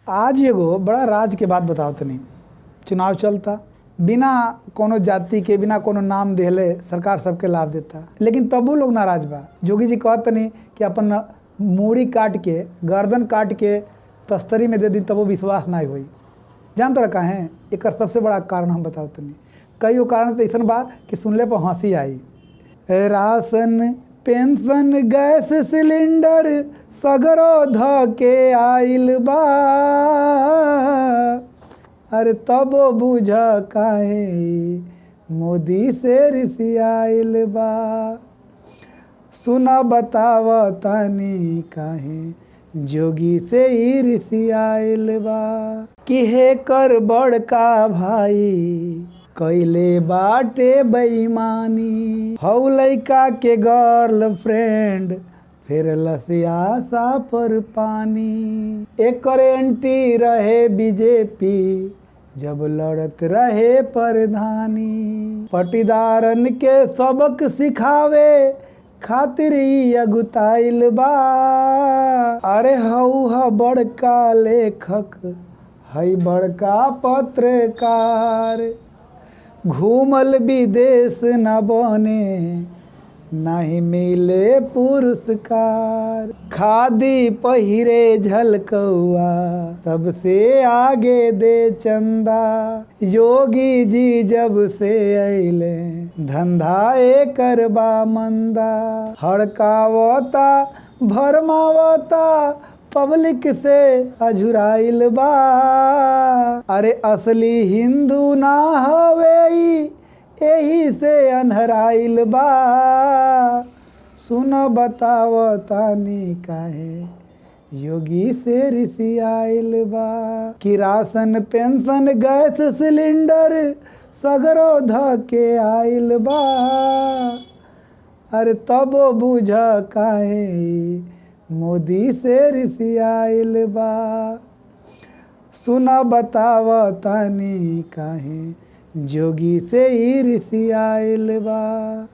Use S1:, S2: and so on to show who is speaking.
S1: आज एगो बड़ा राज के बात बताओ तनी। चुनाव चलता, बिना कोनो जाति के, बिना कोनो नाम देले सरकार सबके लाभ देता, लेकिन तबो लोग नाराज बा। जोगी जी कहत तनी कि अपन मूड़ी काट के, गर्दन काट के तस्तरी में दे दी, तबो विश्वास ना होई। जानता रहा काहे? एकर सबसे बड़ा कारण हम बताओ तनी। कई कारण तो ऐसा बा कि सुनले पर हंसी आई। राशन, पेंशन, गैस सिलेंडर सगरो ध के आइल बा, अरे तबो बुझ काहे मोदी से रिसियाइल बा। सुना बताव तनी काहे जोगी से ही रिसियाइल बा। कि हे कर बड़का भाई कैले बाटे बेईमानी, हौ लइका के गर्लफ्रेंड फिर लसियासा पर पानी। एकर एंटी रहे बीजेपी जब लड़त रहे प्रधानी, पटीदारन के सबक सिखावे खातिर ही अगुताइल बा। अरे हौ ह बड़का लेखक, हई बड़का पत्रकार, घूमल विदेश न बने नहीं मिले पुरस्कार। खादी पहिरे झलकौआ सबसे आगे दे चंदा, योगी जी जब से अइले धंधा एकर बा मंदा। हड़कावता भरमावता पब्लिक से अझुराइल बा, अरे असली हिंदू ना हवे ई एही से अनहराइल बा। सुन बताव तानी काहे योगी से रिसियाइल बा। कि राशन, पेंशन, गैस सिलेंडर सगरो ध के आइल बा, अरे तबो बुझ काहे मोदी से रिसियाइल बा। सुना बताव तानी काहे जोगी से ही रिसियाइल बा।